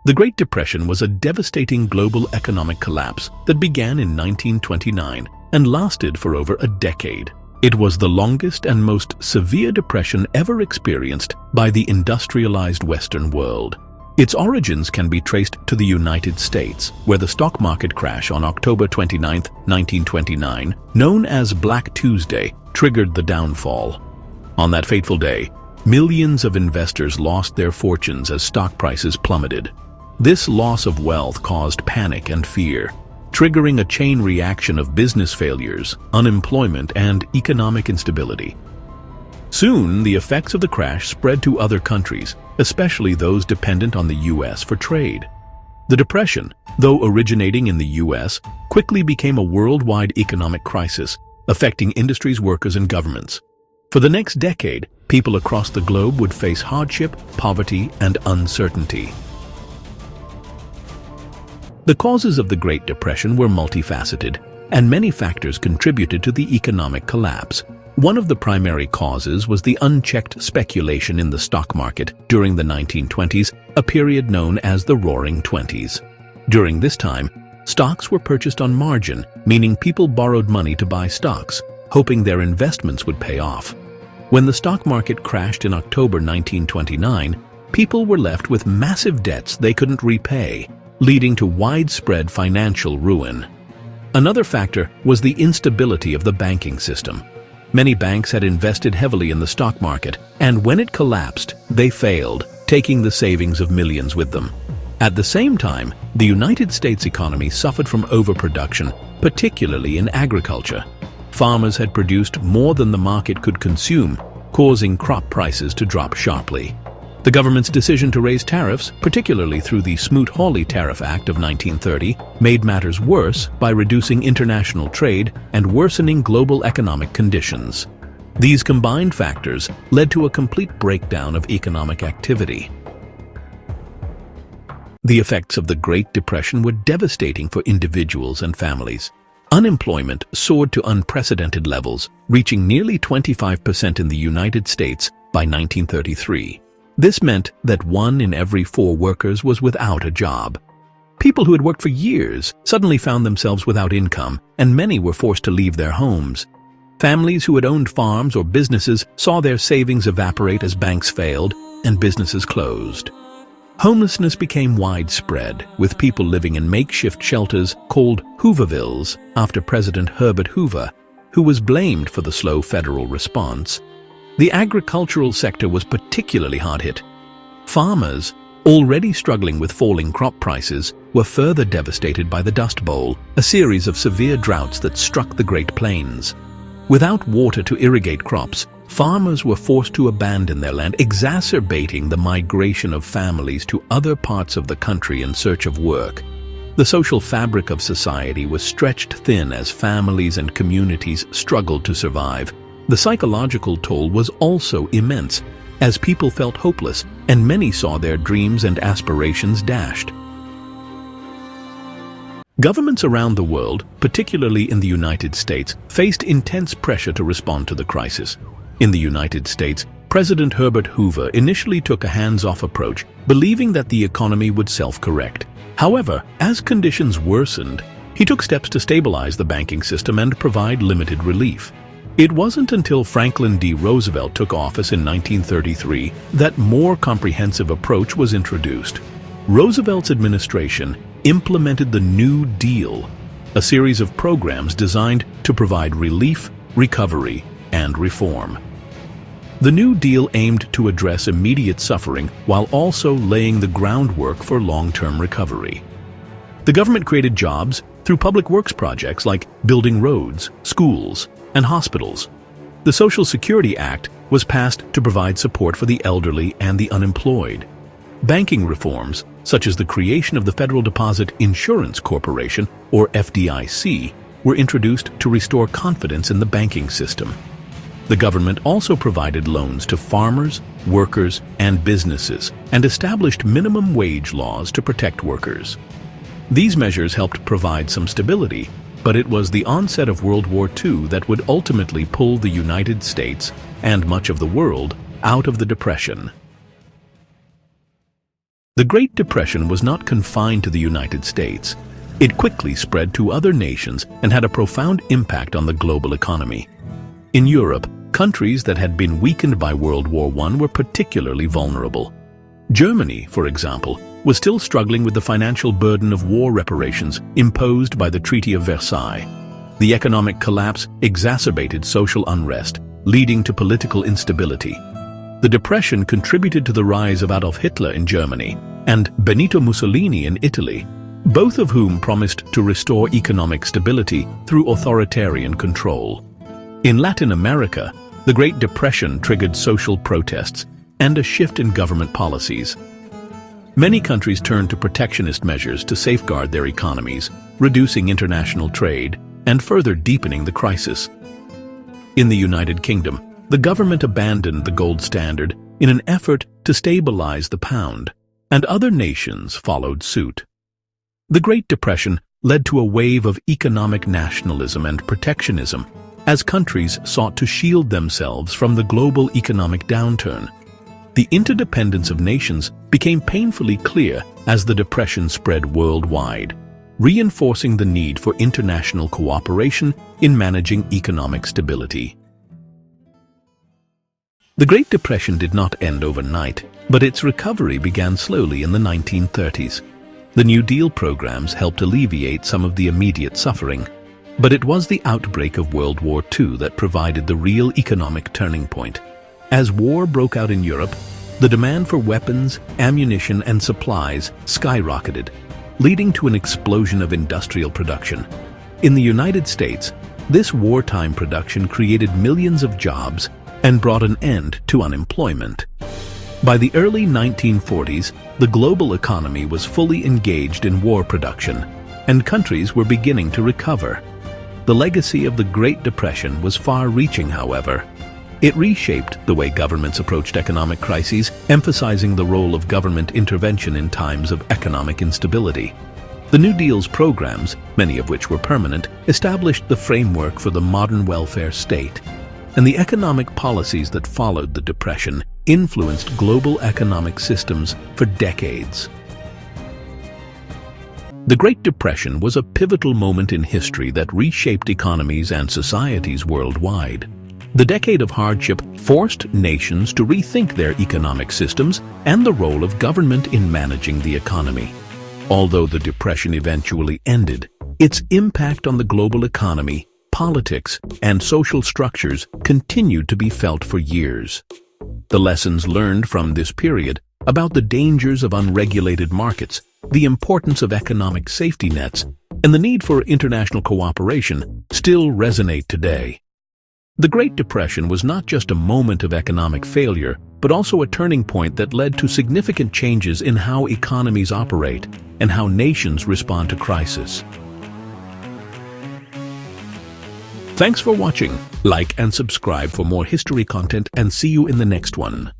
The Great Depression was a devastating global economic collapse that began in 1929 and lasted for over a decade. It was the longest and most severe depression ever experienced by the industrialized Western world. Its origins can be traced to the United States, where the stock market crash on October 29, 1929, known as Black Tuesday, triggered the downfall. On that fateful day, millions of investors lost their fortunes as stock prices plummeted. This loss of wealth caused panic and fear, triggering a chain reaction of business failures, unemployment, and economic instability. Soon, the effects of the crash spread to other countries, especially those dependent on the U.S. for trade. The Depression, though originating in the U.S., quickly became a worldwide economic crisis, affecting industries, workers, and governments. For the next decade, people across the globe would face hardship, poverty, and uncertainty. The causes of the Great Depression were multifaceted, and many factors contributed to the economic collapse. One of the primary causes was the unchecked speculation in the stock market during the 1920s, a period known as the Roaring Twenties. During this time, stocks were purchased on margin, meaning people borrowed money to buy stocks, hoping their investments would pay off. When the stock market crashed in October 1929, people were left with massive debts they couldn't repay, leading to widespread financial ruin. Another factor was the instability of the banking system. Many banks had invested heavily in the stock market, and when it collapsed, they failed, taking the savings of millions with them. At the same time, the United States economy suffered from overproduction, particularly in agriculture. Farmers had produced more than the market could consume, causing crop prices to drop sharply. The government's decision to raise tariffs, particularly through the Smoot-Hawley Tariff Act of 1930, made matters worse by reducing international trade and worsening global economic conditions. These combined factors led to a complete breakdown of economic activity. The effects of the Great Depression were devastating for individuals and families. Unemployment soared to unprecedented levels, reaching nearly 25% in the United States by 1933. This meant that 1 in every 4 workers was without a job. People who had worked for years suddenly found themselves without income, and many were forced to leave their homes. Families who had owned farms or businesses saw their savings evaporate as banks failed and businesses closed. Homelessness became widespread, with people living in makeshift shelters called Hoovervilles after President Herbert Hoover, who was blamed for the slow federal response. The agricultural sector was particularly hard hit. Farmers, already struggling with falling crop prices, were further devastated by the Dust Bowl, a series of severe droughts that struck the Great Plains. Without water to irrigate crops, farmers were forced to abandon their land, exacerbating the migration of families to other parts of the country in search of work. The social fabric of society was stretched thin as families and communities struggled to survive. The psychological toll was also immense, as people felt hopeless, and many saw their dreams and aspirations dashed. Governments around the world, particularly in the United States, faced intense pressure to respond to the crisis. In the United States, President Herbert Hoover initially took a hands-off approach, believing that the economy would self-correct. However, as conditions worsened, he took steps to stabilize the banking system and provide limited relief. It wasn't until Franklin D. Roosevelt took office in 1933 that more comprehensive approach was introduced. Roosevelt's administration implemented the New Deal, a series of programs designed to provide relief, recovery, and reform. The New Deal aimed to address immediate suffering while also laying the groundwork for long-term recovery. The government created jobs through public works projects like building roads, schools, and hospitals. The Social Security Act was passed to provide support for the elderly and the unemployed. Banking reforms, such as the creation of the Federal Deposit Insurance Corporation, or FDIC, were introduced to restore confidence in the banking system. The government also provided loans to farmers, workers, and businesses, and established minimum wage laws to protect workers. These measures helped provide some stability, but it was the onset of World War II that would ultimately pull the United States and much of the world out of the Depression. The Great Depression was not confined to the United States. It quickly spread to other nations and had a profound impact on the global economy. In Europe, countries that had been weakened by World War I were particularly vulnerable. Germany, for example, was still struggling with the financial burden of war reparations imposed by the Treaty of Versailles. The economic collapse exacerbated social unrest, leading to political instability. The Depression contributed to the rise of Adolf Hitler in Germany and Benito Mussolini in Italy, both of whom promised to restore economic stability through authoritarian control. In Latin America, the Great Depression triggered social protests and a shift in government policies. Many countries turned to protectionist measures to safeguard their economies, reducing international trade and further deepening the crisis. In the United Kingdom, the government abandoned the gold standard in an effort to stabilize the pound, and other nations followed suit. The Great Depression led to a wave of economic nationalism and protectionism as countries sought to shield themselves from the global economic downturn. The interdependence of nations became painfully clear as the Depression spread worldwide, reinforcing the need for international cooperation in managing economic stability. The Great Depression did not end overnight, but its recovery began slowly in the 1930s. The New Deal programs helped alleviate some of the immediate suffering, but it was the outbreak of World War II that provided the real economic turning point. As war broke out in Europe, the demand for weapons, ammunition, and supplies skyrocketed, leading to an explosion of industrial production. In the United States, this wartime production created millions of jobs and brought an end to unemployment. By the early 1940s, the global economy was fully engaged in war production, and countries were beginning to recover. The legacy of the Great Depression was far-reaching, however. It reshaped the way governments approached economic crises, emphasizing the role of government intervention in times of economic instability. The New Deal's programs, many of which were permanent, established the framework for the modern welfare state, and the economic policies that followed the Depression influenced global economic systems for decades. The Great Depression was a pivotal moment in history that reshaped economies and societies worldwide. The decade of hardship forced nations to rethink their economic systems and the role of government in managing the economy. Although the Depression eventually ended, its impact on the global economy, politics, and social structures continued to be felt for years. The lessons learned from this period about the dangers of unregulated markets, the importance of economic safety nets, and the need for international cooperation still resonate today. The Great Depression was not just a moment of economic failure, but also a turning point that led to significant changes in how economies operate and how nations respond to crisis. Thanks for watching. Like and subscribe for more history content, and see you in the next one.